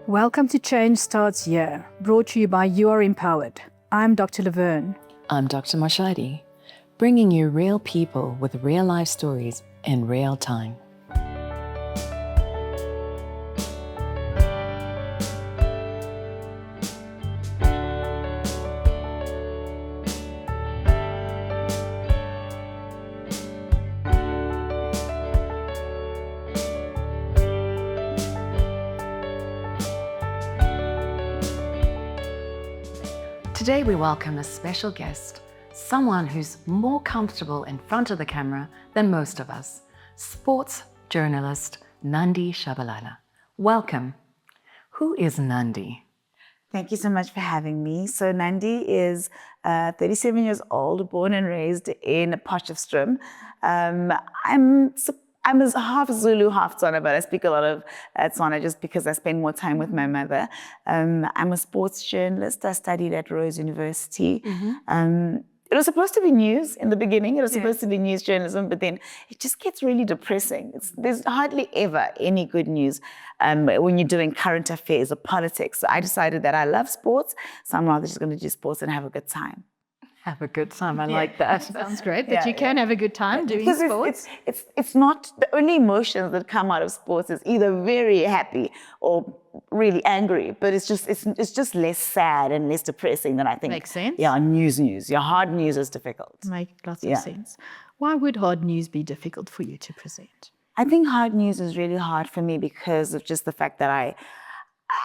Welcome to Change Starts Here, brought to you by You Are Empowered. I'm Dr. Laverne. I'm Dr. Mashadi, bringing you real people with real life stories in real time. Today we welcome a special guest, someone who's more comfortable in front of the camera than most of us, sports journalist Nandi Shabalala. Welcome. Who is Nandi? Thank you so much for having me. So Nandi is 37 years old, born and raised in Potchefstroom. I'm half Zulu, half Tswana, but I speak a lot of Tswana just because I spend more time with my mother. I'm a sports journalist. I studied at Rose University. It was supposed to be news in the beginning. It was supposed to be news journalism, but then it just gets really depressing. There's hardly ever any good news when you're doing current affairs or politics. So I decided that I love sports, so I'm rather just going to do sports and have a good time. Have a good time. I like that. Sounds great, but you can have a good time doing sports. It's not, the only emotions that come out of sports is either very happy or really angry, but it's just less sad and less depressing than I think. Makes sense. Yeah, news. Your hard news is difficult. Make lots of sense. Why would hard news be difficult for you to present? I think hard news is really hard for me because of just the fact that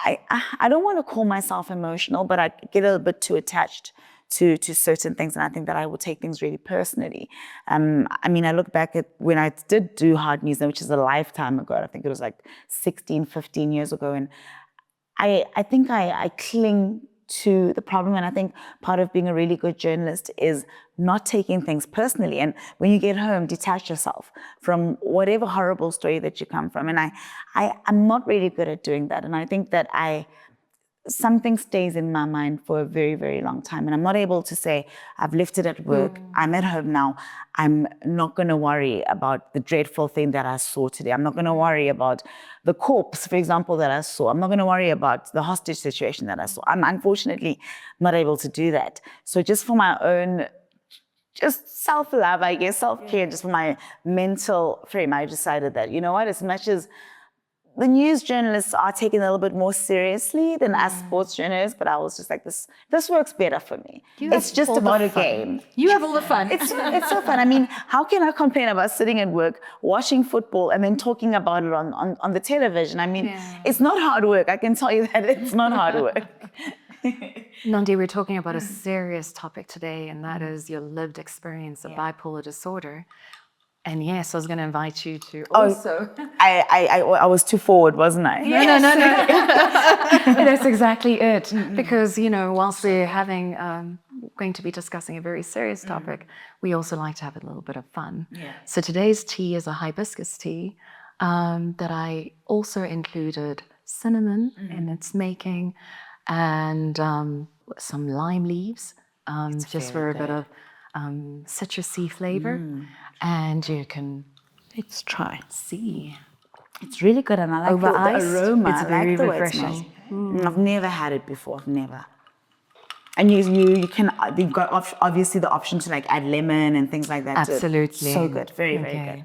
I don't want to call myself emotional, but I get a little bit too attached to certain things, and I think that I will take things really personally. I look back at when I did do hard news, which is a lifetime ago. I think it was like 16, 15 years ago, and I think I cling to the problem, and I think part of being a really good journalist is not taking things personally, and when you get home, detach yourself from whatever horrible story that you come from, and I'm not really good at doing that, and I think that something stays in my mind for a very, very long time. And I'm not able to say, I've left it at work, I'm at home now, I'm not going to worry about the dreadful thing that I saw today. I'm not going to worry about the corpse, for example, that I saw. I'm not going to worry about the hostage situation that I saw. I'm unfortunately not able to do that. So just for my own, just self-love, I guess, self-care, just for my mental frame, I decided that, you know what, as much as the news journalists are taken a little bit more seriously than us sports journalists, but I was just like, this works better for me. It's just about a game. You have all the fun. It's so fun. I mean, how can I complain about sitting at work, watching football, and then talking about it on the television? I mean, it's not hard work. I can tell you that it's not hard work. Nandi, we're talking about a serious topic today, and that is your lived experience of bipolar disorder. And yes, I was going to invite you to also. I was too forward, wasn't I? No. That's exactly it. Because, whilst we're going to be discussing a very serious topic, we also like to have a little bit of fun. Yeah. So today's tea is a hibiscus tea that I also included cinnamon in its making and some lime leaves just for a bit of citrusy flavor. And you can, let's try. See. It's really good, and I like the aroma. It's very refreshing. I've never had it before. I've never. And you can. You've got obviously the option to like add lemon and things like that. Absolutely. So good. Very good.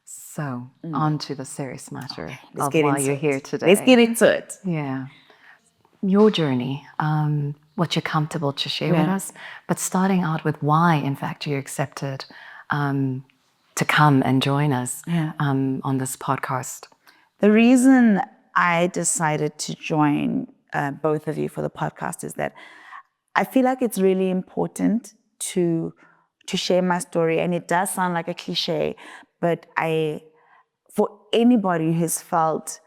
So on to the serious matter of why you're here today. Let's get into it. Yeah. Your journey. What you're comfortable to share with us, but starting out with why, in fact, you accepted to come and join us on this podcast. The reason I decided to join both of you for the podcast is that I feel like it's really important to share my story, and it does sound like a cliche, but for anybody who's felt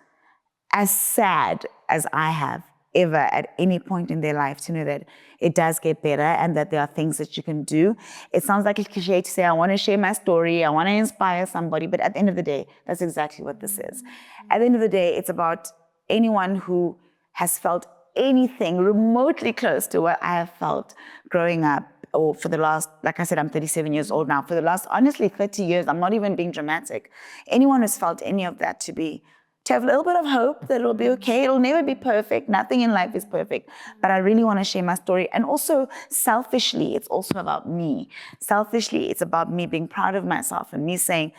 as sad as I have ever at any point in their life, to know that it does get better and that there are things that you can do. It sounds like a cliche to say, I want to share my story, I want to inspire somebody, but at the end of the day, that's exactly what this is. At the end of the day, it's about anyone who has felt anything remotely close to what I have felt growing up, or for the last, like I said, I'm 37 years old now, for the last, honestly, 30 years, I'm not even being dramatic. Anyone who's felt any of that to be to have a little bit of hope that it'll be okay. It'll never be perfect. Nothing in life is perfect. But I really want to share my story. And also, selfishly, it's also about me. Selfishly, it's about me being proud of myself and me saying,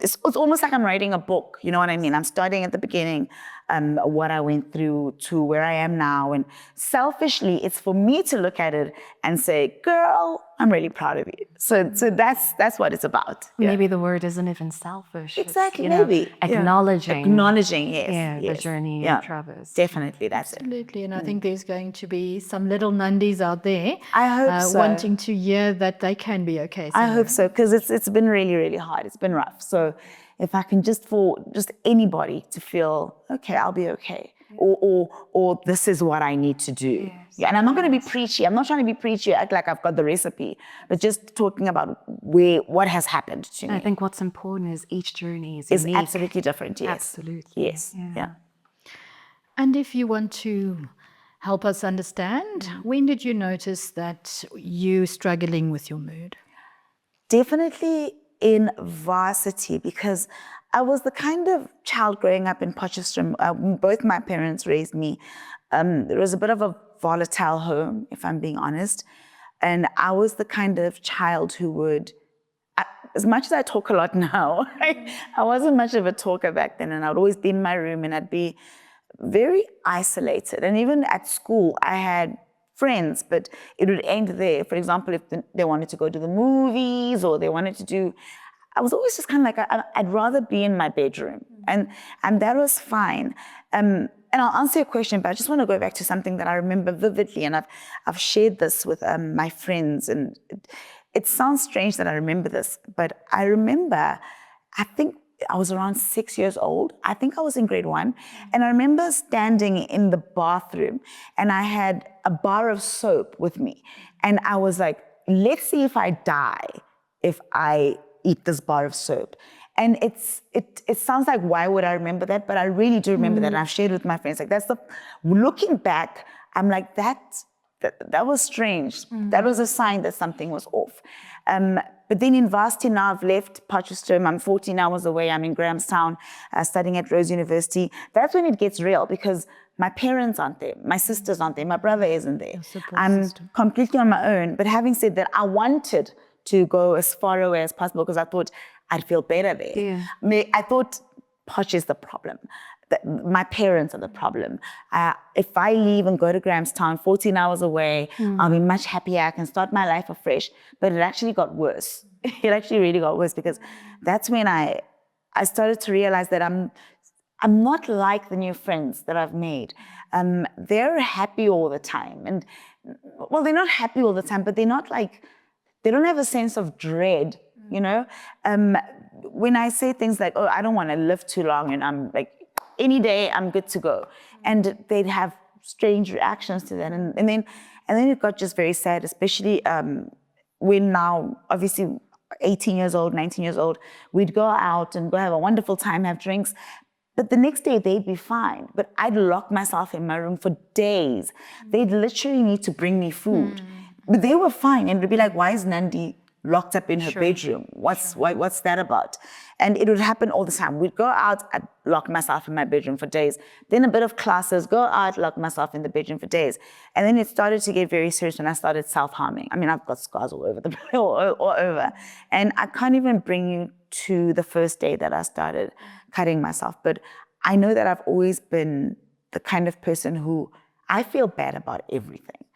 it's almost like I'm writing a book. You know what I mean? I'm starting at the beginning, what I went through to where I am now. And selfishly, it's for me to look at it and say, girl, I'm really proud of you. So that's what it's about. Yeah. Maybe the word isn't even selfish. Exactly, It's, maybe. acknowledging. Acknowledging, yes. Yeah, yes. the journey Yeah, you traversed. definitely, that's it. Absolutely, and I think there's going to be some little Nandis out there I hope so. wanting to hear that they can be okay. I somewhere. hope so, because it's been really, really hard. It's been rough. So if I can for anybody to feel, okay, I'll be okay. Or this is what I need to do. Yes. Yeah, and I'm not going to be preachy. I'm not trying to be preachy, act like I've got the recipe, but just talking about what has happened to me. I think what's important is each journey is It's unique. absolutely different, yes. Absolutely. Yes, yeah. And if you want to help us understand, when did you notice that you struggling with your mood? Definitely in varsity, because I was the kind of child growing up in Potchefstroom. Both my parents raised me. It was a bit of a volatile home, if I'm being honest. And I was the kind of child who would, as much as I talk a lot now, I wasn't much of a talker back then. And I would always be in my room and I'd be very isolated. And even at school, I had friends, but it would end there. For example, if they wanted to go to the movies or they wanted to do, I was always just kind of like, I'd rather be in my bedroom. And that was fine. And I'll answer your question, but I just want to go back to something that I remember vividly. And I've shared this with my friends. And it sounds strange that I remember this, but I remember, I think I was around 6 years old. I think I was in grade 1. And I remember standing in the bathroom and I had a bar of soap with me. And I was like, let's see if I die if I eat this bar of soap. And it sounds like, why would I remember that? But I really do remember that. And I've shared with my friends. Like, looking back, I'm like, that was strange. That was a sign that something was off. But then in varsity now, I've left Potchefstroom. I'm 14 hours away. I'm in Grahamstown, studying at Rose University. That's when it gets real, because my parents aren't there. My sisters aren't there. My brother isn't there. I'm completely on my own. But having said that, I wanted to go as far away as possible because I thought I'd feel better there. Yeah. I thought Potch is the problem. My parents are the problem. If I leave and go to Grahamstown, 14 hours away, I'll be much happier. I can start my life afresh. But it actually got worse. It actually really got worse, because that's when I started to realize that I'm not like the new friends that I've made. They're happy all the time. And, well, they're not happy all the time, but they're not like, they don't have a sense of dread, you know? When I say things like, oh, I don't want to live too long, and I'm like, any day I'm good to go. And they'd have strange reactions to that. And then it got just very sad, especially when now, obviously 18 years old, 19 years old, we'd go out and go have a wonderful time, have drinks. But the next day they'd be fine. But I'd lock myself in my room for days. They'd literally need to bring me food. But they were fine. And it'd be like, why is Nandi locked up in her bedroom? What's that about? And it would happen all the time. We'd go out, I'd lock myself in my bedroom for days. Then a bit of classes, go out, lock myself in the bedroom for days. And then it started to get very serious when I started self-harming. I mean, I've got scars all over all over. And I can't even bring you to the first day that I started cutting myself. But I know that I've always been the kind of person who, I feel bad about everything.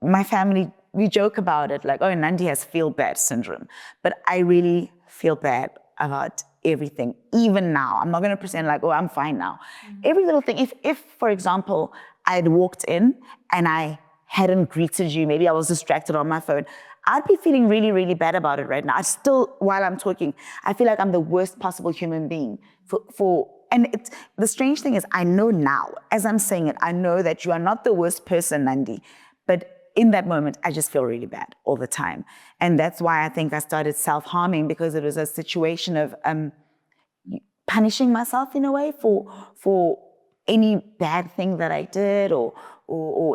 My family, we joke about it like, oh, Nandi has feel bad syndrome. But I really feel bad about everything, even now. I'm not going to pretend like, oh, I'm fine now. Every little thing. If, for example, I'd walked in and I hadn't greeted you, maybe I was distracted on my phone, I'd be feeling really, really bad about it right now. I still, while I'm talking, I feel like I'm the worst possible human being and the strange thing is, I know now, as I'm saying it, I know that you are not the worst person, Nandi, but in that moment, I just feel really bad all the time. And that's why I think I started self-harming, because it was a situation of punishing myself in a way for any bad thing that I did or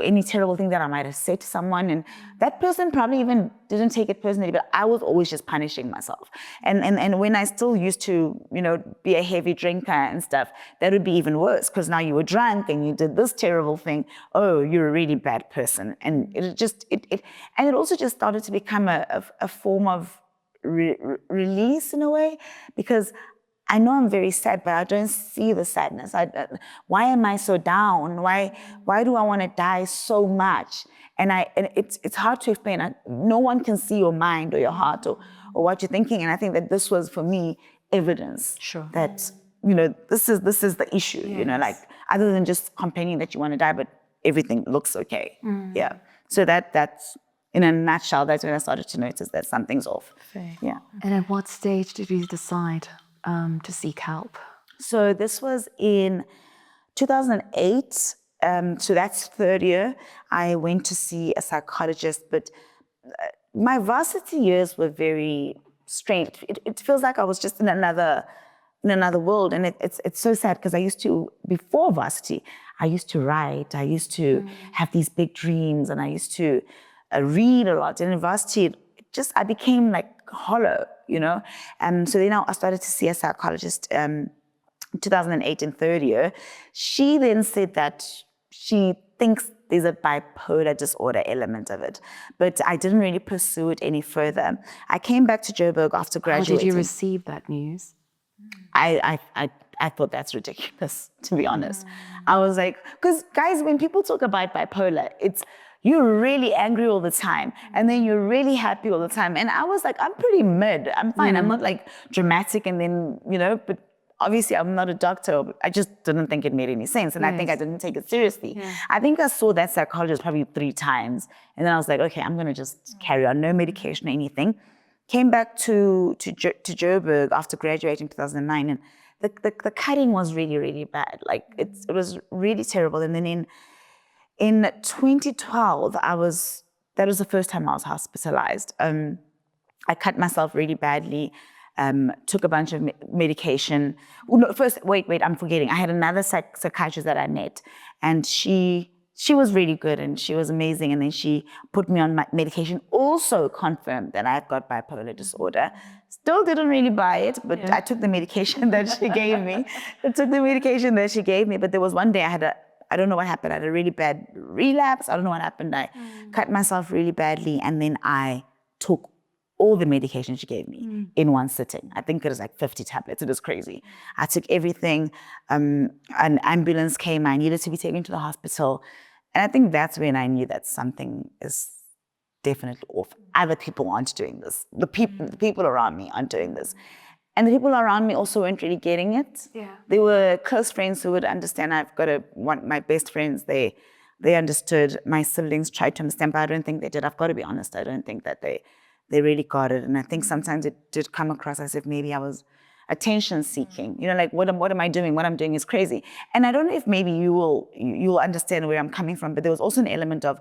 any terrible thing that I might have said to someone. And that person probably even didn't take it personally, but I was always just punishing myself. And when I still used to, be a heavy drinker and stuff, that would be even worse because now you were drunk and you did this terrible thing. Oh, you're a really bad person. And it also just started to become a form of release in a way, because I know I'm very sad, but I don't see the sadness. Why am I so down? Why do I want to die so much? And it's hard to explain. No one can see your mind or your heart or what you're thinking. And I think that this was for me evidence that this is the issue. Like other than just complaining that you want to die, but everything looks okay. Yeah. So that's in a nutshell. That's when I started to notice that something's off. Fair. Yeah. And at what stage did you decide to seek help? So this was in 2008. So that's third year. I went to see a psychologist, but my varsity years were very strange. It feels like I was just in another world, and it's so sad because I used to, before varsity, I used to write. I used to have these big dreams, and I used to read a lot. And in varsity, I became like hollow, And so then I started to see a psychologist in 2008 in third year. She then said that she thinks there's a bipolar disorder element of it, but I didn't really pursue it any further. I came back to Joburg after graduating. How did you receive that news? I thought that's ridiculous, to be honest. I was like, because guys, when people talk about bipolar, you're really angry all the time, and then you're really happy all the time. And I was like, I'm pretty mid. I'm fine. I'm not like dramatic, and then, but obviously I'm not a doctor. I just didn't think it made any sense. And I think I didn't take it seriously. I think I saw that psychologist probably 3 times. And then I was like, okay, I'm going to just carry on. No medication or anything. Came back to Joburg after graduating in 2009. And the cutting was really, really bad. Like it was really terrible. And then in 2012, that was the first time I was hospitalized. I cut myself really badly, took a bunch of medication. Well, no, first, wait, I'm forgetting. I had another psychiatrist that I met, and she was really good and she was amazing. And then she put me on my medication, also confirmed that I've got bipolar disorder. Still didn't really buy it, but I took the medication that she gave me. But there was one day I don't know what happened. I had a really bad relapse. I don't know what happened. I cut myself really badly, and then I took all the medication she gave me in one sitting. I think it was like 50 tablets. It was crazy. I took everything. An ambulance came. I needed to be taken to the hospital. And I think that's when I knew that something is definitely off. Other people aren't doing this. The people around me aren't doing this. And the people around me also weren't really getting it. Yeah. They were close friends who would understand. My best friends, they understood. My siblings tried to understand, but I don't think they did. I've got to be honest. I don't think that they really got it. And I think sometimes it did come across as if maybe I was attention seeking. Like what am I doing? What I'm doing is crazy. And I don't know if maybe you'll understand where I'm coming from, but there was also an element of,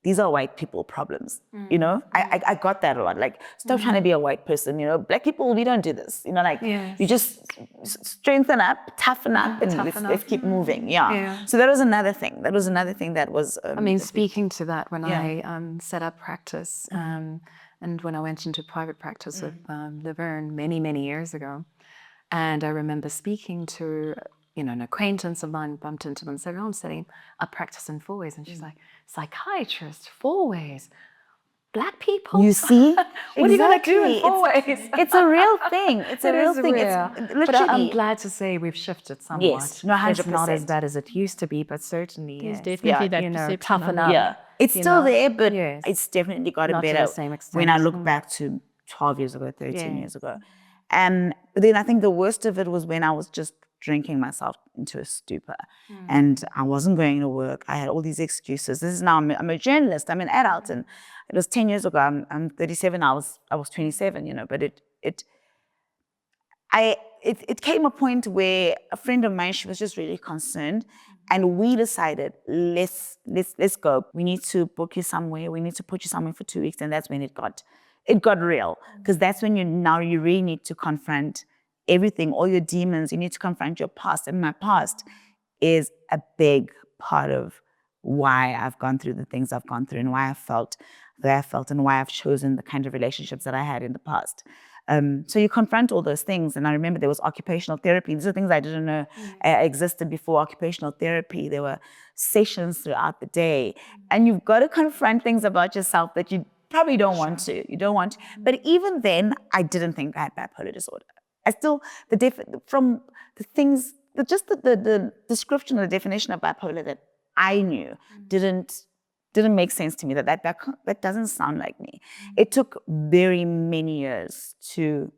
these are white people problems, I got that a lot. Like, stop trying to be a white person, Black people, we don't do this, you just strengthen up, toughen up, and let's keep moving. So that was another thing. That was, speaking to that, when I set up practice, and when I went into private practice with Laverne many, many years ago, and I remember speaking to an acquaintance of mine, bumped into them and said, I'm setting up practice in Fourways. And she's like, psychiatrist, Fourways, Black people? You see? What are you going to do in Fourways? It's a real thing. It's a real thing. But I'm glad to say we've shifted somewhat. Yes, no, 100%. It's not as bad as it used to be, but certainly There's definitely that perception. Toughen up. Yeah, it's still there, but it's definitely gotten better. To the same extent. When I look back to 12 years ago, 13 years ago. And then I think the worst of it was when I was just drinking myself into a stupor, and I wasn't going to work. I had all these excuses. This is now I'm a journalist. I'm an adult, and it was 10 years ago. I'm 37. I was 27. But it came a point where a friend of mine, she was just really concerned, and we decided let's go. We need to book you somewhere. We need to put you somewhere for 2 weeks, and that's when it got real, because that's when you really need to confront everything, all your demons. You need to confront your past. And my past is a big part of why I've gone through the things I've gone through and why I felt the way I felt and why I've chosen the kind of relationships that I had in the past. So you confront all those things. And I remember there was occupational therapy. These are things I didn't know existed before occupational therapy. There were sessions throughout the day. And you've got to confront things about yourself that you probably don't want to. You don't want to. But even then, I didn't think I had bipolar disorder. I still, from the things, the description or the definition of bipolar that I knew didn't make sense to me, that doesn't sound like me. It took very many years to,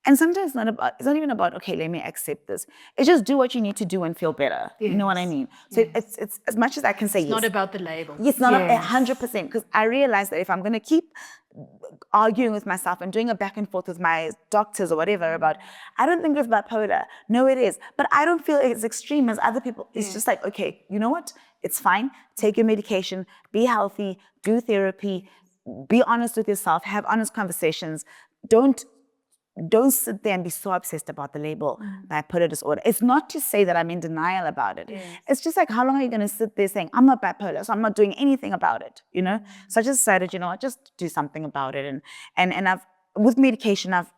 and sometimes it's not even about, okay, let me accept this. It's just do what you need to do and feel better. You know what I mean? So it's as much as I can say It's not about the label. It's not 100%, because I realized that if I'm going to keep arguing with myself and doing a back and forth with my doctors or whatever about, I don't think it's bipolar. No, it is. But I don't feel it's extreme as other people. It's just like, okay, you know what? It's fine. Take your medication, be healthy, do therapy, be honest with yourself, have honest conversations. Don't sit there and be so obsessed about the label bipolar disorder. It's not to say that I'm in denial about it. It's just like, how long are you going to sit there saying, I'm not bipolar, so I'm not doing anything about it, you know? So I just decided, you know, I'll just do something about it. And I've, with medication, I've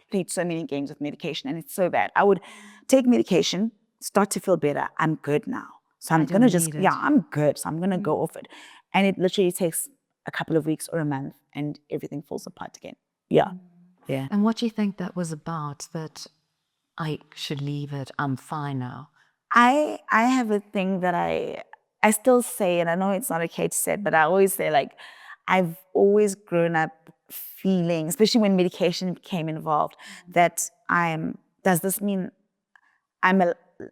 played so many games with medication, and it's so bad. I would take medication, start to feel better. I'm good now. So I'm going to just, I'm good. So I'm going to go off it. And it literally takes a couple of weeks or a month and everything falls apart again. Yeah. And what do you think that was about, that I should leave it, I'm fine now? I have a thing that I still say, and I know it's not okay to say it, but I always say, like, I've always grown up feeling, especially when medication became involved, that does this mean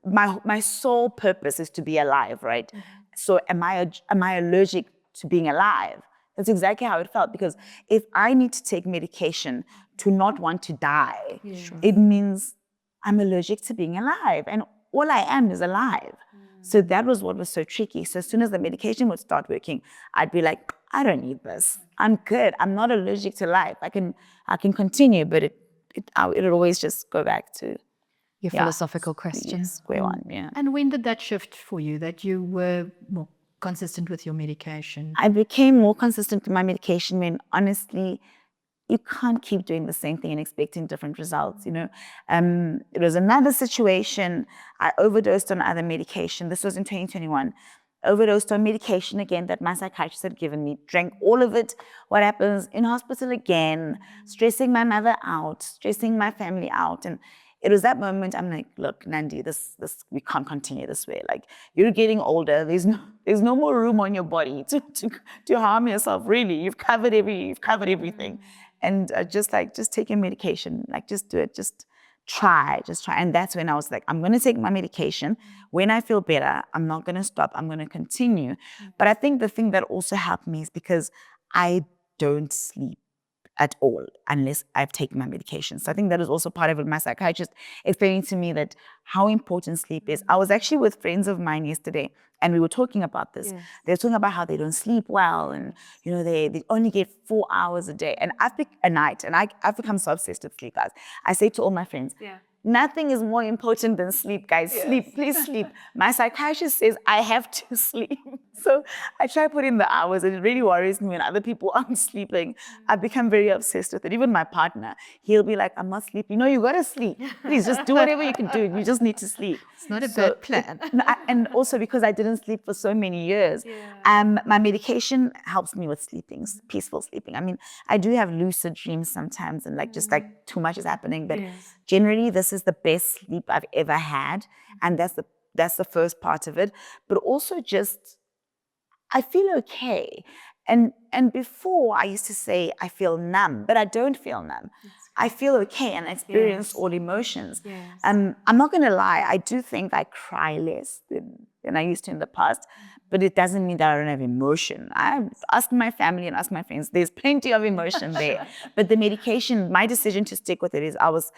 my sole purpose is to be alive, right? So am I allergic to being alive? That's exactly how it felt, because if I need to take medication to not want to die, it means I'm allergic to being alive, and all I am is alive. So that was what was so tricky. So as soon as the medication would start working, I'd be like, I don't need this. I'm good. I'm not allergic to life. I can continue, but it'll always just go back to your philosophical question. Square one, yeah. And when did that shift for you, that you were more consistent with your medication? I became more consistent with my medication when, honestly, you can't keep doing the same thing and expecting different results, you know. It was another situation. I overdosed on other medication. This was in 2021. Overdosed on medication again that my psychiatrist had given me. Drank all of it. What happens? In hospital again, stressing my mother out, stressing my family out. And it was that moment I'm like, look, Nandi, this we can't continue this way. Like, you're getting older. There's no more room on your body to harm yourself. Really, you've covered everything. And just take your medication. Like, just do it. Just try. And that's when I was like, I'm going to take my medication. When I feel better, I'm not going to stop. I'm going to continue. But I think the thing that also helped me is because I don't sleep at all unless I've taken my medication. So I think that is also part of it. My psychiatrist explaining to me that how important sleep is. I was actually with friends of mine yesterday, and we were talking about this. They were talking about how they don't sleep well, and you know they only get 4 hours a day, and I've become so obsessed with sleep, guys. I say to all my friends, nothing is more important than sleep, guys. Sleep, please sleep. My psychiatrist says I have to sleep. So I try to put in the hours, and it really worries me when other people aren't sleeping. I've become very obsessed with it. Even my partner, he'll be like, I'm not sleeping. No, you gotta sleep. Please just do whatever you can do. You just need to sleep. It's not a bad plan. And also because I didn't sleep for so many years, my medication helps me with sleeping, peaceful sleeping. I mean, I do have lucid dreams sometimes, and just too much is happening, but generally this is the best sleep I've ever had, and that's the first part of it. But also just, I feel okay. And before I used to say I feel numb, but I don't feel numb. I feel okay and experience all emotions. I'm not going to lie, I do think I cry less than I used to in the past, but it doesn't mean that I don't have emotion. I ask my family and ask my friends, there's plenty of emotion there. But the medication, my decision to stick with it is I was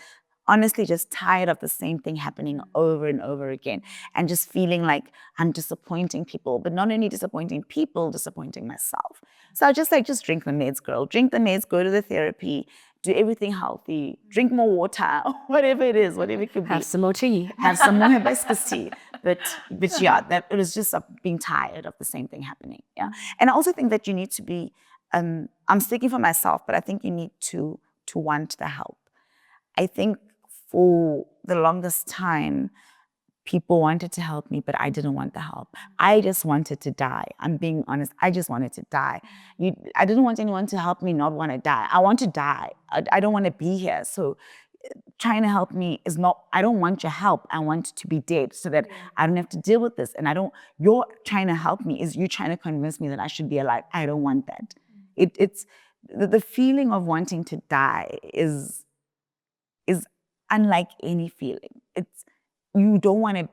honestly just tired of the same thing happening over and over again, and just feeling like I'm disappointing people, but not only disappointing people, disappointing myself. So I just drink the meds, girl. Drink the meds, go to the therapy, do everything healthy, drink more water, whatever it is, whatever it could be. Have some more tea. Have some more hibiscus tea. But yeah, that it was just being tired of the same thing happening. Yeah, and I also think that you need to be. I'm speaking for myself, but I think you need to want the help. I think for the longest time, people wanted to help me, but I didn't want the help. I just wanted to die. I'm being honest. I just wanted to die. I didn't want anyone to help me not want to die. I want to die. I don't want to be here. So trying to help me is not, I don't want your help. I want to be dead so that I don't have to deal with this. And you're trying to help me is you trying to convince me that I should be alive. I don't want that. It's the feeling of wanting to die is unlike any feeling. You don't want to,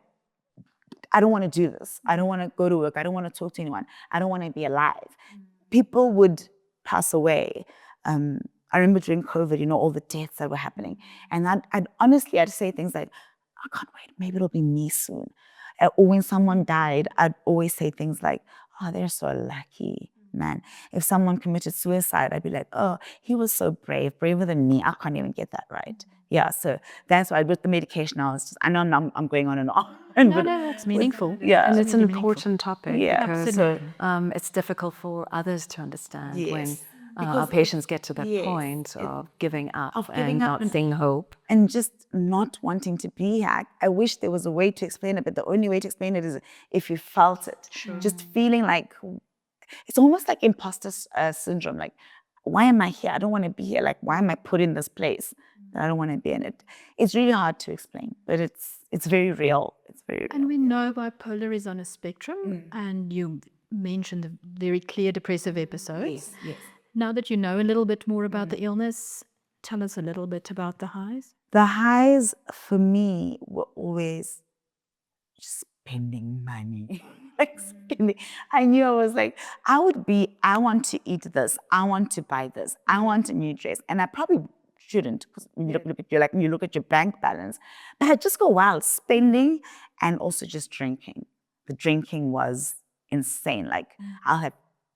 I don't want to do this. I don't want to go to work. I don't want to talk to anyone. I don't want to be alive. People would pass away. I remember during COVID, all the deaths that were happening. And I'd say things like, I can't wait, maybe it'll be me soon. Or when someone died, I'd always say things like, oh, they're so lucky, man. If someone committed suicide, I'd be like, oh, he was so brave, braver than me. I can't even get that right. Yeah, so that's why with the medication, I know I'm going on and on. No, that's meaningful. Yeah. And it's an really important topic Yeah. because Absolutely. it's difficult for others to understand when Yes. our patients get to that Yes. point of giving up giving and up not seeing hope. and just not wanting to be here. I wish there was a way to explain it, but the only way to explain it is if you felt it. Just feeling like, it's almost like imposter syndrome. Like, why am I here? I don't want to be here. Like, why am I put in this place that I don't want to be in it? It's really hard to explain, but it's very real. It's very real. And we know bipolar is on a spectrum, and you mentioned the very clear depressive episodes. Yes. Now that you know a little bit more about the illness, tell us a little bit about the highs. The highs for me were always spending money. Like spending. I knew I was like, I want to eat this. I want to buy this. I want a new dress. And I probably shouldn't, because when you look at your bank balance. But I just go wild, spending and also just drinking. The drinking was insane. Like I'll have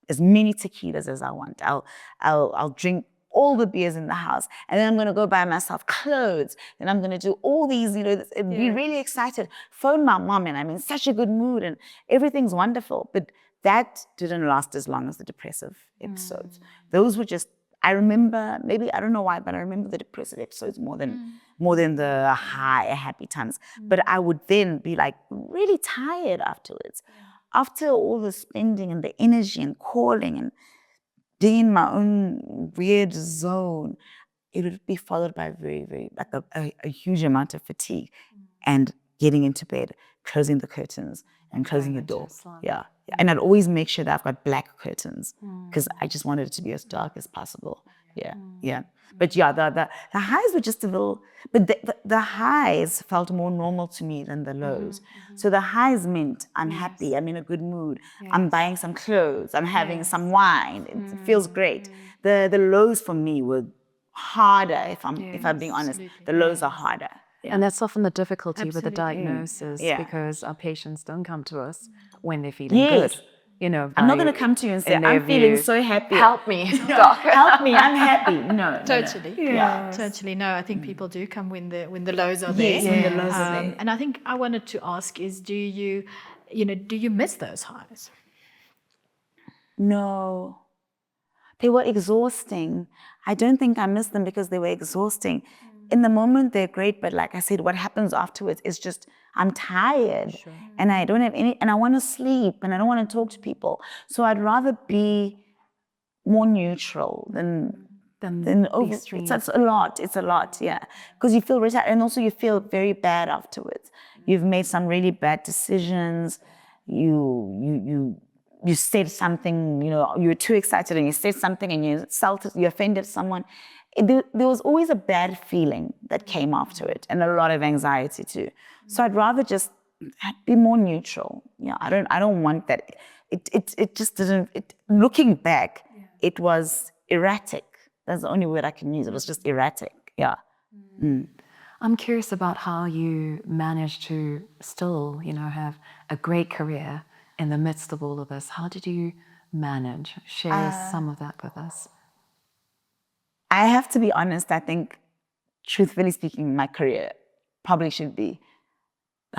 as many tequilas as I want. I'll drink all the beers in the house, and then I'm going to go buy myself clothes. Then I'm going to do all these, be really excited. Phone my mom, and I'm in such a good mood, and everything's wonderful. But that didn't last as long as the depressive episodes. Those were just, I remember, maybe, I don't know why, but I remember the depressive episodes more than the happy times. But I would then be like really tired afterwards. After all the spending and the energy and calling and being in my own weird zone, it would be followed by very, very, like a huge amount of fatigue and getting into bed, closing the curtains and closing the door. Yeah. And I'd always make sure that I've got black curtains because I just wanted it to be as dark as possible. Yeah. But yeah, the highs were just a little, but the highs felt more normal to me than the lows. So the highs meant I'm happy, I'm in a good mood, I'm buying some clothes, I'm having some wine, it feels great. The lows for me were harder, if I'm being honest. The lows are harder. And that's often the difficulty with the Absolutely. diagnosis because our patients don't come to us when they're feeling Yes. good. I'm not going to come to you and say, in their I'm feeling view, so happy. help me. Help me, I'm happy. No. Totally. Yeah. Totally. No, I think people do come when the lows are there. Yes, when the lows are there. And I think I wanted to ask is, do you miss those highs? No. They were exhausting. I don't think I miss them because they were exhausting. In the moment, they're great, but like I said, what happens afterwards is just, I'm tired and I don't have and I want to sleep and I don't want to talk to people. So I'd rather be more neutral than over. It's a lot, yeah. Because you feel retired and also you feel very bad afterwards. You've made some really bad decisions. You said something, you were too excited and you said something and you offended someone. There was always a bad feeling that came after it and a lot of anxiety too. So I'd rather just be more neutral. Yeah, I don't want that. It just didn't, looking back, it was erratic. That's the only word I can use. It was just erratic. Yeah. I'm curious about how you managed to still, have a great career in the midst of all of this. How did you manage? Share some of that with us. I have to be honest, I think, truthfully speaking, my career probably should be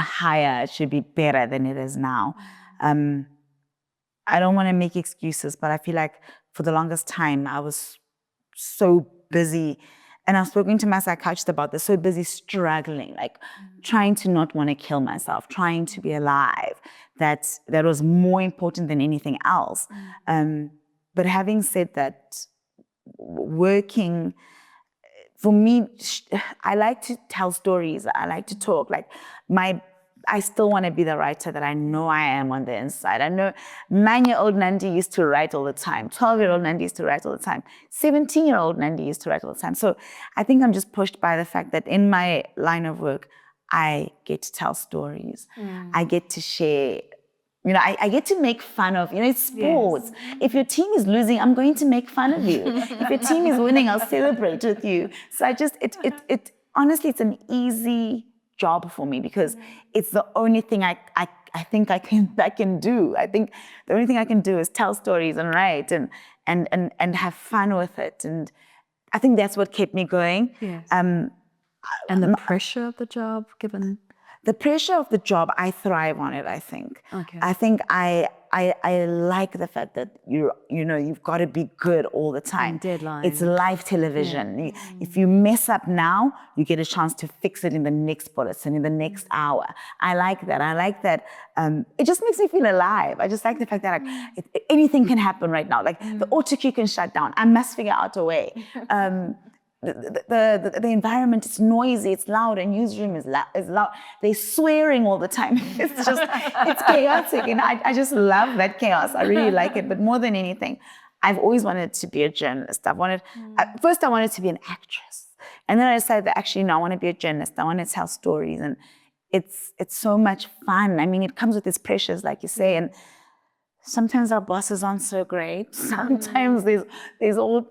higher. It should be better than it is now. I don't want to make excuses, but I feel like for the longest time, I was so busy. And I've spoken to my psychiatrist about this, so busy struggling, like trying to not want to kill myself, trying to be alive. That was more important than anything else. But having said that, working, for me, I like to tell stories. I like to talk. Like I still want to be the writer that I know I am on the inside. I know 9-year-old Nandi used to write all the time. 12-year-old Nandi used to write all the time. 17-year-old Nandi used to write all the time. So I think I'm just pushed by the fact that in my line of work, I get to tell stories. I get to share. I get to make fun of, it's sports. Yes. If your team is losing, I'm going to make fun of you. If your team is winning, I'll celebrate with you. So it honestly, it's an easy job for me because it's the only thing I think I can do. I think the only thing I can do is tell stories and write and have fun with it. And I think that's what kept me going. Yes. And the pressure of the job, given the pressure of the job, I thrive on it, I think. Okay. I think I like the fact that you've got to be good all the time. And deadline. It's live television. Yeah. If you mess up now, you get a chance to fix it in the next bulletin, in the next hour. I like that. It just makes me feel alive. I just like the fact that anything can happen right now. Like the autocue can shut down. I must figure out a way. The environment is noisy, it's loud, and newsroom is loud. They're swearing all the time. It's chaotic, and I just love that chaos. I really like it. But more than anything, I've always wanted to be a journalist. First I wanted to be an actress, and then I decided that actually no, I want to be a journalist. I want to tell stories, and it's so much fun. I mean, it comes with its pressures, like you say, and sometimes our bosses aren't so great. Sometimes there's all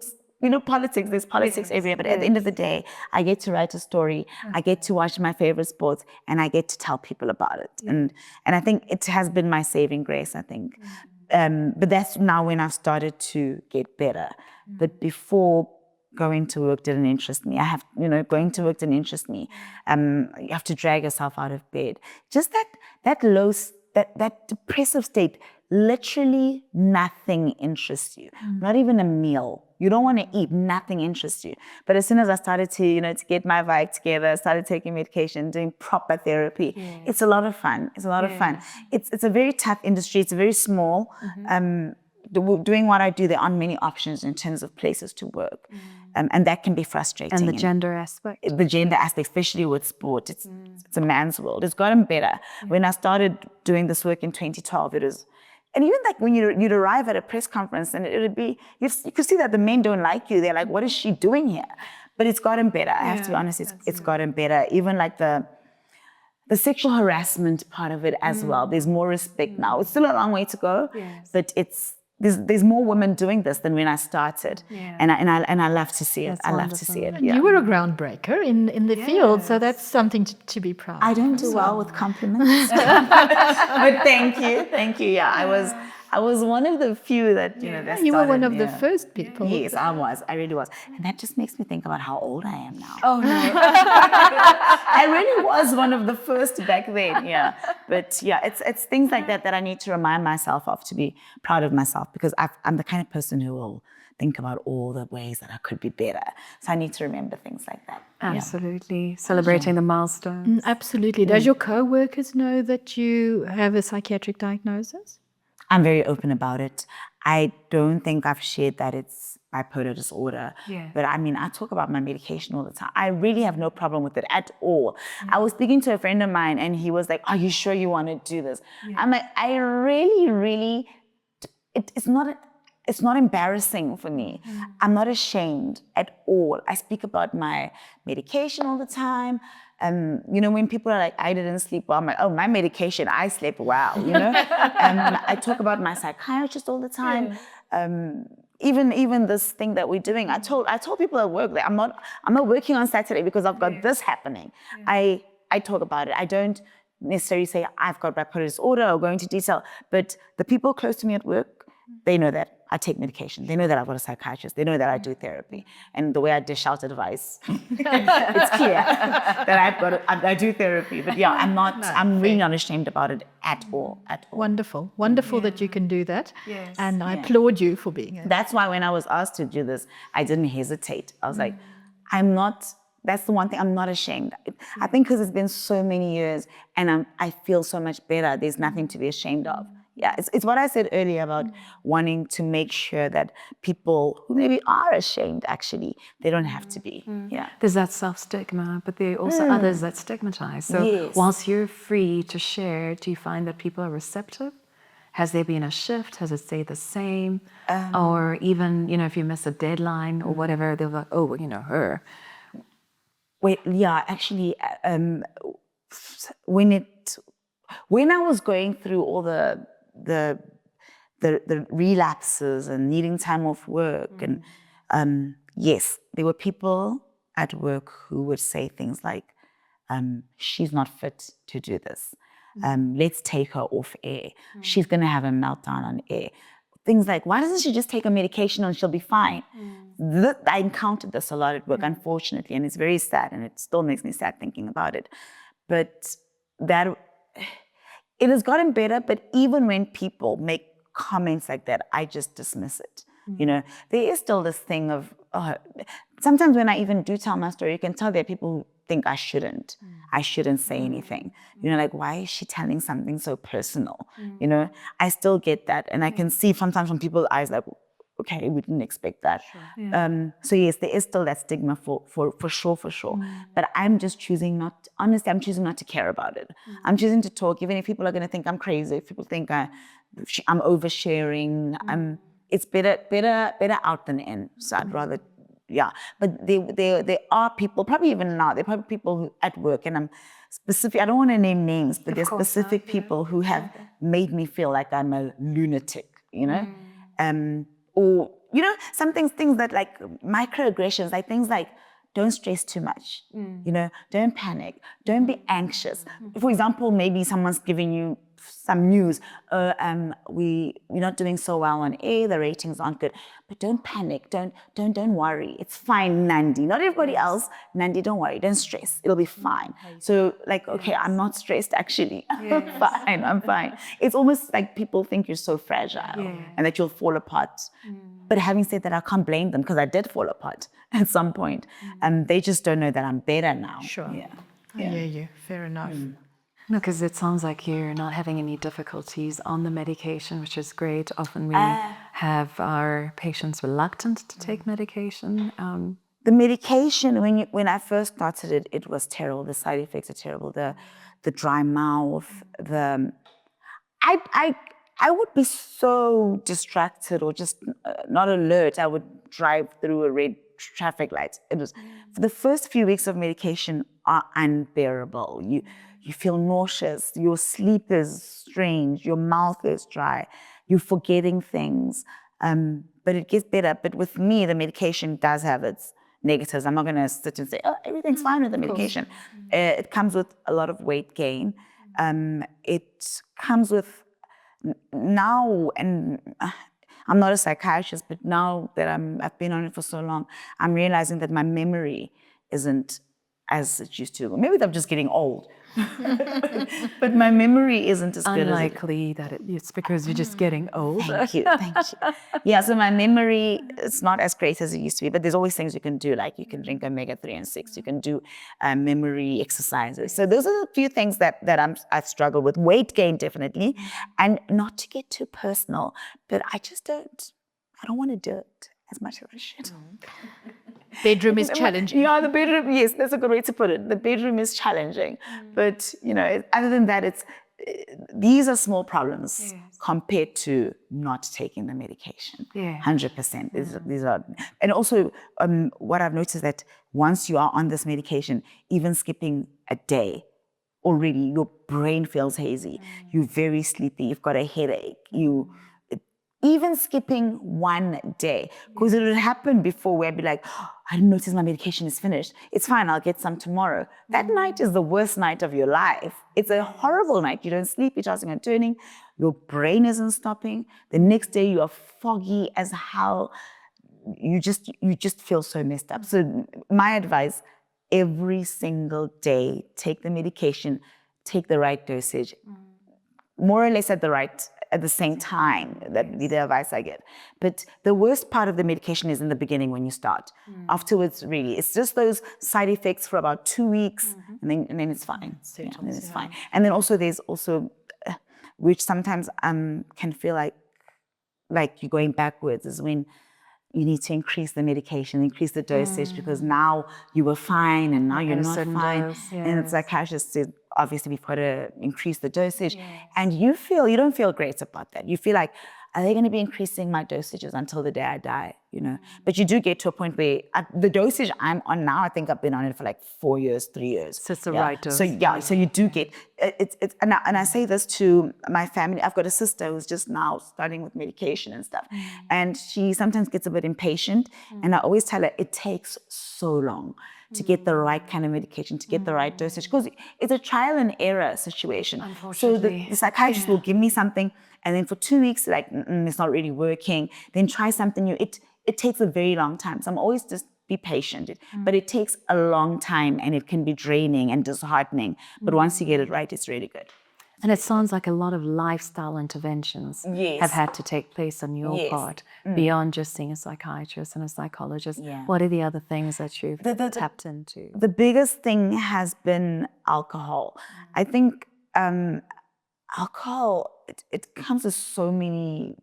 politics, there's politics everywhere, but at the end of the day, I get to write a story, I get to watch my favorite sports, and I get to tell people about it. And I think it has been my saving grace, I think. But that's now when I've started to get better. But before, going to work didn't interest me. Going to work didn't interest me. You have to drag yourself out of bed. Just that depressive state, literally nothing interests you. Not even a meal. You don't want to eat, nothing interests you. But as soon as I started to get my vibe together, started taking medication, doing proper therapy, it's a lot of fun. It's a lot of fun. It's a very tough industry. It's very small. Doing what I do, there aren't many options in terms of places to work. And that can be frustrating. And the gender aspect? The gender aspect, especially with sport, it's a man's world. It's gotten better. When I started doing this work in 2012, it was... And even like when you'd arrive at a press conference and it would be, you could see that the men don't like you. They're like, what is she doing here? But it's gotten better. I have to be honest, it's gotten better. Even like the sexual harassment part of it as well. There's more respect now. It's still a long way to go, but there's more women doing this than when I started, and I love to see it. I love to see it. You were a groundbreaker in the field, so that's something to be proud of. I don't do well with compliments, but thank you. Yeah, I was one of the few that that you were started, one of the first people. Yes, I really was, and that just makes me think about how old I am now. Oh no, I really was one of the first back then. Yeah, but it's things like that I need to remind myself of to be proud of myself, because I'm the kind of person who will think about all the ways that I could be better. So I need to remember things like that. Absolutely, celebrating the milestones. Absolutely. Does your co-workers know that you have a psychiatric diagnosis? I'm very open about it. I don't think I've shared that it's bipolar disorder. But I mean, I talk about my medication all the time. I really have no problem with it at all. I was speaking to a friend of mine and he was like, are you sure you want to do this? I'm like, I really, it's not embarrassing for me. I'm not ashamed at all. I speak about my medication all the time. When people are like, I didn't sleep well, I'm like, oh, my medication, I slept well, I talk about my psychiatrist all the time. Even this thing that we're doing, I told people at work that I'm not working on Saturday because I've got this happening. I talk about it. I don't necessarily say I've got bipolar disorder or go into detail, but the people close to me at work, they know that I take medication. They know that I've got a psychiatrist. They know that I do therapy. And the way I dish out advice, it's clear that I do therapy. But yeah, I'm really not ashamed about it at all. Wonderful. Wonderful that you can do that. Yes. And I applaud you for being it. That's why when I was asked to do this, I didn't hesitate. I was like, that's the one thing, I'm not ashamed. I think because it's been so many years and I feel so much better, there's nothing to be ashamed of. Yeah, it's what I said earlier about wanting to make sure that people who maybe are ashamed, actually, they don't have to be. Yeah. There's that self-stigma, but there are also others that stigmatize. So Yes. whilst you're free to share, do you find that people are receptive? Has there been a shift? Has it stayed the same? Or even, if you miss a deadline or whatever, they're like, oh, her. Wait, yeah, actually, when I was going through all the relapses and needing time off work, and yes, there were people at work who would say things like, she's not fit to do this. Let's take her off air. She's going to have a meltdown on air. Things like, why doesn't she just take a medication and she'll be fine? I encountered this a lot at work, unfortunately, and it's very sad, and it still makes me sad thinking about it. But it has gotten better, but even when people make comments like that, I just dismiss it. There is still this thing of, sometimes when I even do tell my story, you can tell there are people who think I shouldn't say anything. Like, why is she telling something so personal? I still get that. And I can see sometimes from people's eyes, like, okay, we didn't expect that. Sure. So yes, there is still that stigma for sure. But I'm just choosing I'm choosing not to care about it. I'm choosing to talk, even if people are going to think I'm crazy, if people think I'm oversharing. It's better out than in. So I'd rather, yeah. But there are people, probably even now, there are probably people who, at work, and I'm specific, I don't want to name names, but there's specific people who have made me feel like I'm a lunatic, or, some things that like microaggressions, like things like, don't stress too much, don't panic, don't be anxious. For example, maybe someone's giving you some news, we're not doing so well on air, the ratings aren't good, but don't panic, don't worry, it's fine, Nandi. Not everybody else, Nandi, don't worry, don't stress, it'll be fine. So like, okay, I'm not stressed actually, I'm fine. It's almost like people think you're so fragile and that you'll fall apart. But having said that, I can't blame them because I did fall apart at some point, and they just don't know that I'm better now. Sure. Yeah. I hear you. Fair enough. No, because it sounds like you're not having any difficulties on the medication, which is great. Often we have our patients reluctant to take medication. The medication, when I first started it, it was terrible. The side effects are terrible. The dry mouth. I would be so distracted or just not alert. I would drive through a red traffic light. It was the first few weeks of medication are unbearable. You feel nauseous, your sleep is strange, your mouth is dry, you're forgetting things, but it gets better. But with me, the medication does have its negatives. I'm not going to sit and say, oh, everything's fine with the medication. It comes with a lot of weight gain. It comes with now, and I'm not a psychiatrist, but now that I've been on it for so long, I'm realizing that my memory isn't as it used to. Maybe I'm just getting old. But my memory isn't as good. Unlikely that it's because you're just getting old. Thank you. Yeah, so my memory is not as great as it used to be, but there's always things you can do, like you can drink omega-3 and 6, you can do memory exercises. So those are a few things that I've struggled with. Weight gain, definitely. And not to get too personal, but I don't want to do it as much as I should. Bedroom is challenging. Yeah, the bedroom, yes, that's a good way to put it. The bedroom is challenging. But, other than that, these are small problems compared to not taking the medication. 100%. These are, and also what I've noticed that once you are on this medication, even skipping a day, already your brain feels hazy. You're very sleepy. You've got a headache. Even skipping one day, because it would happen before where I'd be like, I didn't notice my medication is finished. It's fine, I'll get some tomorrow. That night is the worst night of your life. It's a horrible night. You don't sleep, you're tossing and turning. Your brain isn't stopping. The next day you are foggy as hell. You just feel so messed up. So my advice, every single day, take the medication, take the right dosage, more or less at the same time. That'd be the advice I get. But the worst part of the medication is in the beginning when you start. Afterwards, really, it's just those side effects for about 2 weeks, and then it's fine. Yeah, and then it's fine. And then also there's also, which sometimes can feel like you're going backwards, is when you need to increase the medication, increase the dosage, because now you were fine and now you're not fine. Dose, And the psychiatrist said, obviously we've got to increase the dosage. And you don't feel great about that. You feel like, are they going to be increasing my dosages until the day I die? But you do get to a point where the dosage I'm on now, I think I've been on it for like 4 years, 3 years. So it's the right dose. So you do get it's and I say this to my family. I've got a sister who's just now starting with medication and stuff, and she sometimes gets a bit impatient. And I always tell her it takes so long to get the right kind of medication, to get the right dosage, because it's a trial and error situation. So the psychiatrist will give me something, and then for 2 weeks, like, it's not really working. Then try something new. It takes a very long time. So I'm always just be patient. But it takes a long time, and it can be draining and disheartening. But once you get it right, it's really good. And it sounds like a lot of lifestyle interventions have had to take place on your part, beyond just seeing a psychiatrist and a psychologist. What are the other things that you've tapped into? The biggest thing has been alcohol. I think alcohol, it comes with so many,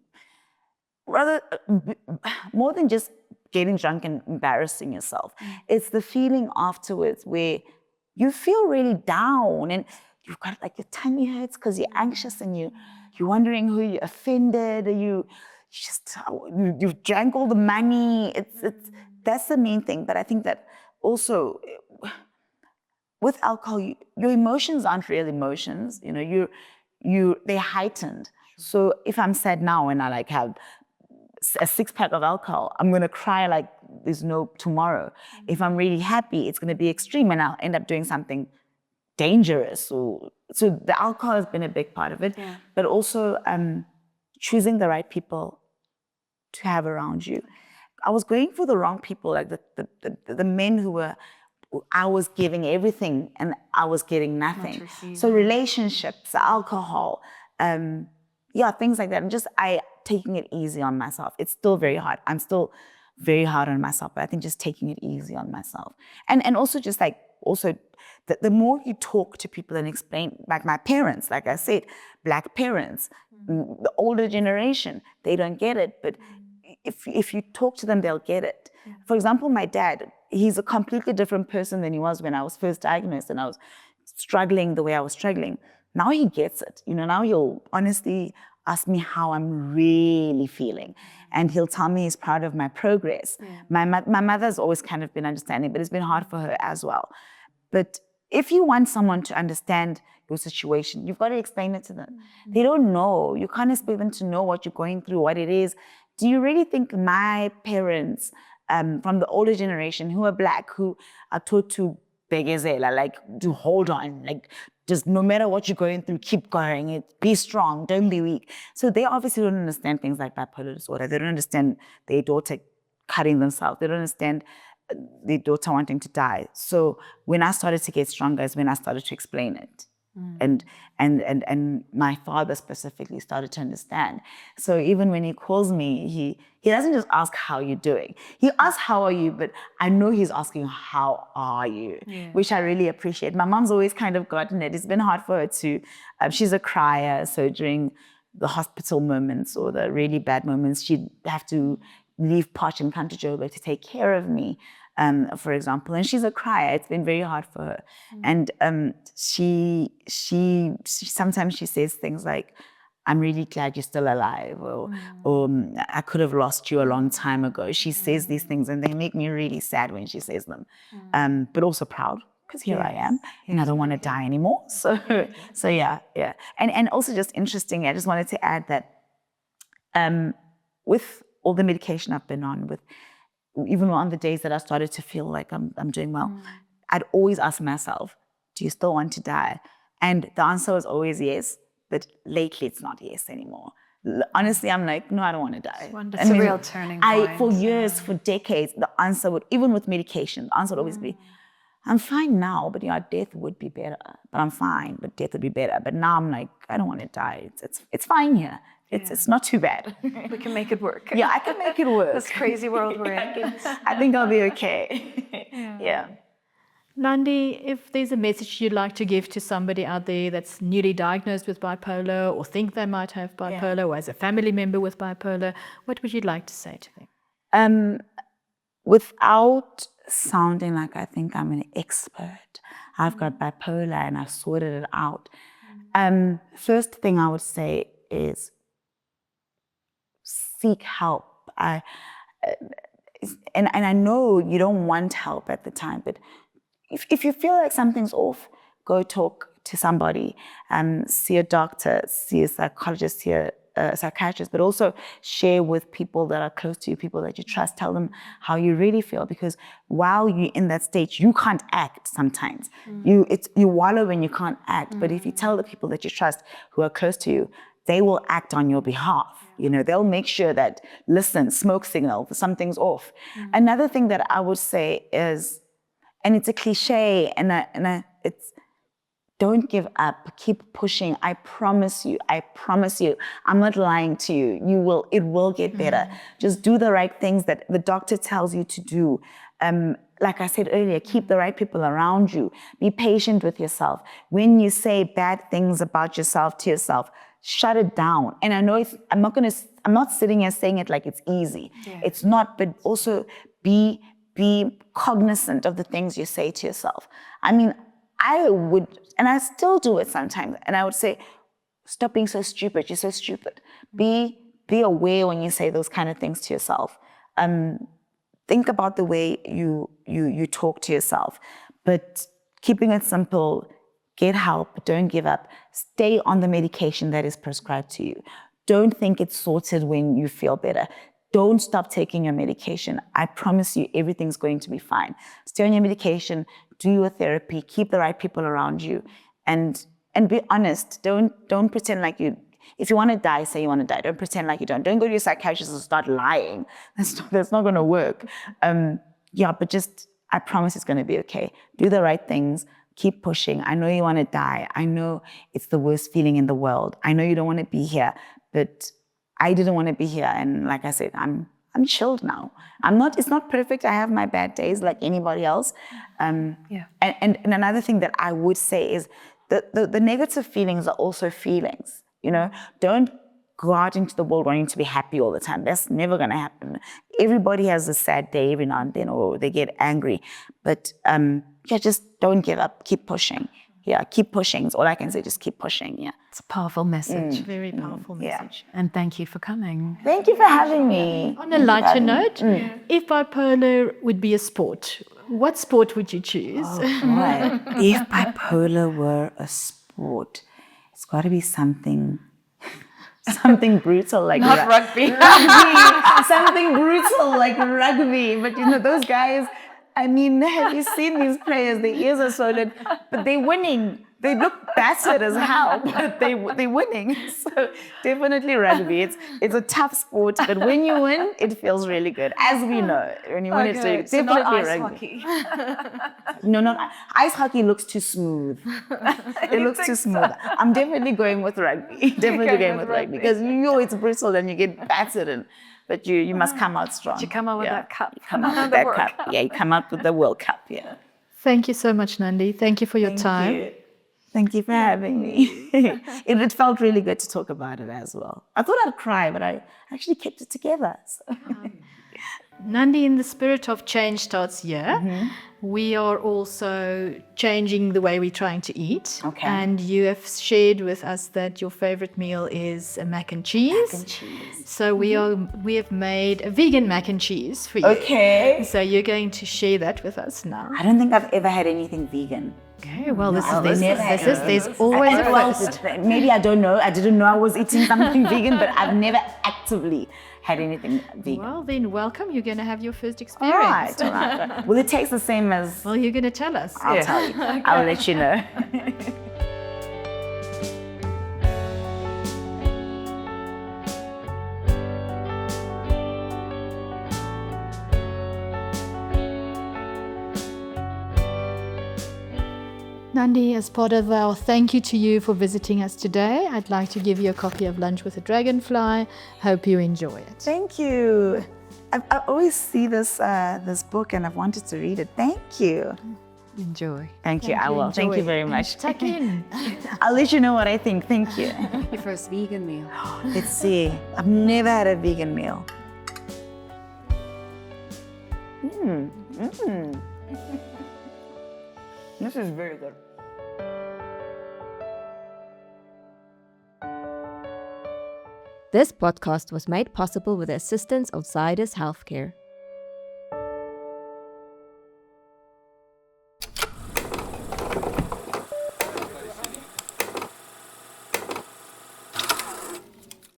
rather, more than just getting drunk and embarrassing yourself. It's the feeling afterwards where you feel really down, and you've got like your tummy hurts because you're anxious, and you're wondering who you offended, or you've drank all the money. That's the main thing. But I think that also with alcohol, your emotions aren't real emotions. They're heightened. So if I'm sad now and I have a 6-pack of alcohol, I'm gonna cry like there's no tomorrow. If I'm really happy, it's gonna be extreme, and I'll end up doing something dangerous. So the alcohol has been a big part of it, but also choosing the right people to have around you. I was going for the wrong people, like the men I was giving everything and I was getting nothing. So relationships, alcohol, things like that. And just taking it easy on myself. It's still very hard. I'm still very hard on myself, but I think just taking it easy on myself. And also just the more you talk to people and explain, like my parents, like I said, Black parents, the older generation, they don't get it. But if you talk to them, they'll get it. For example, my dad, he's a completely different person than he was when I was first diagnosed and I was struggling the way I was struggling. Now he gets it. Now he'll honestly ask me how I'm really feeling. And he'll tell me he's proud of my progress. My mother's always kind of been understanding, but it's been hard for her as well. But if you want someone to understand your situation, you've got to explain it to them. They don't know. You can't expect them to know what you're going through, what it is. Do you really think my parents from the older generation who are Black, who are taught to begezela, like to hold on, like just no matter what you're going through, keep going, be strong, don't be weak. So they obviously don't understand things like bipolar disorder. They don't understand their daughter cutting themselves. They don't understand their daughter wanting to die. So when I started to get stronger is when I started to explain it. And my father specifically started to understand. So even when he calls me, he doesn't just ask how you're doing. He asks how are you, but I know he's asking how are you, which I really appreciate. My mom's always kind of gotten it. It's been hard for her to, she's a crier. So during the hospital moments or the really bad moments, she'd have to leave Potch and come to Joburg to take care of me. For example, and she's a crier. It's been very hard for her, and she sometimes she says things like, "I'm really glad you're still alive," or "I could have lost you a long time ago." She says these things, and they make me really sad when she says them, but also proud because here I am, and I don't want to die anymore. So yeah, and also just interesting. I just wanted to add that with all the medication I've been on with. even on the days that I started to feel like I'm doing well, I'd always ask myself, do you still want to die? And the answer was always yes, but lately it's not yes anymore. Honestly, I'm like, no, I don't want to die. wonderful. It's a real turning point. For years, for decades, the answer would, even with medication, the answer would always be, I'm fine now, but death would be better. But I'm fine, but death would be better. But now I'm like, I don't want to die. It's fine here. It's not too bad. We can make it work. Yeah, I can make it work. This crazy world we're in. I think I'll be okay. Yeah. Nandi, if there's a message you'd like to give to somebody out there that's newly diagnosed with bipolar or think they might have bipolar or as a family member with bipolar, what would you like to say to them? Without sounding like I think I'm an expert, I've got bipolar and I've sorted it out. First thing I would say is seek help. And I know you don't want help at the time, but if you feel like something's off, go talk to somebody, see a doctor, see a psychologist, see a psychiatrist, but also share with people that are close to you, people that you trust. Tell them how you really feel, because while you're in that state, you can't act sometimes. You wallow and you can't act. But if you tell the people that you trust who are close to you, they will act on your behalf. They'll make sure that, listen, smoke signal, something's off. Another thing that I would say is, and it's a cliche, it's don't give up, keep pushing. I promise you, I'm not lying to you. It will get better. Just do the right things that the doctor tells you to do. Like I said earlier, keep the right people around you. Be patient with yourself. When you say bad things about yourself to yourself, shut it down. And I know I'm not sitting here saying it like it's easy. Yeah. It's not, but also be cognizant of the things you say to yourself. I mean, I would, and I still do it sometimes, and I would say, stop being so stupid, you're so stupid. Be aware when you say those kind of things to yourself. Think about the way you talk to yourself, but keeping it simple, get help, don't give up, stay on the medication that is prescribed to you. Don't think it's sorted when you feel better. Don't stop taking your medication. I promise you everything's going to be fine. Stay on your medication, do your therapy, keep the right people around you, and be honest. Don't pretend like you, if you want to die, say you want to die. Don't pretend like you don't. Don't go to your psychiatrist and start lying. That's not going to work. But just, I promise it's going to be okay. Do the right things. Keep pushing. I know you want to die. I know it's the worst feeling in the world. I know you don't want to be here, but I didn't want to be here. And like I said, I'm chilled now. It's not perfect. I have my bad days like anybody else. And another thing that I would say is the negative feelings are also feelings. Don't go out into the world wanting to be happy all the time. That's never going to happen. Everybody has a sad day every now and then, or they get angry. But just don't give up. Keep pushing. Yeah, keep pushing. It's all I can say. Just keep pushing. Yeah. It's a powerful message. Very powerful message. And thank you for coming. Thank you for having me. On a lighter note, if bipolar would be a sport, what sport would you choose? Oh, boy. If bipolar were a sport, it's got to be something brutal like not rugby. Something brutal like rugby. But those guys, I mean, have you seen these players? Their ears are swollen, but they're winning. They look battered as hell, but they're winning. So definitely rugby. It's a tough sport, but when you win, it feels really good. As we know, when you win, it's really, so definitely not ice rugby. hockey. No, not ice hockey. Looks too smooth. It looks too smooth. I'm definitely going with rugby. Definitely going with rugby because it's brutal and you get battered but you must come out strong. You come out with that cup. Come out with that cup. Yeah, you come out with the World Cup. Yeah. Thank you so much, Nandi. Thank you for your time. Thank you for having me. It felt really good to talk about it as well. I thought I'd cry, but I actually kept it together. So. Nandi, in the spirit of change starts here, we are also changing the way we're trying to eat. Okay. And you have shared with us that your favorite meal is a mac and cheese. Mac and cheese. So we have made a vegan mac and cheese for you. Okay. So you're going to share that with us now. I don't think I've ever had anything vegan. Okay, well, this I is never had it. there's always a Well, first. maybe I don't know. I didn't know I was eating something vegan, but I've never actively had anything vegan. Well, then welcome. You're going to have your first All experience. right, all right. Will it taste the same as? Well, you're going to tell us. I'll tell you. I'll let you know. Nandi, as part of our thank you to you for visiting us today, I'd like to give you a copy of Lunch with a Dragonfly. Hope you enjoy it. Thank you. I always see this this book and I've wanted to read it. Thank you. Enjoy. Thank you. I will. Thank you Enjoy. very much. Tuck in. I'll let you know what I think. Thank you. Your first vegan meal. Let's see. I've never had a vegan meal. This is very good. This podcast was made possible with the assistance of Zydus Healthcare.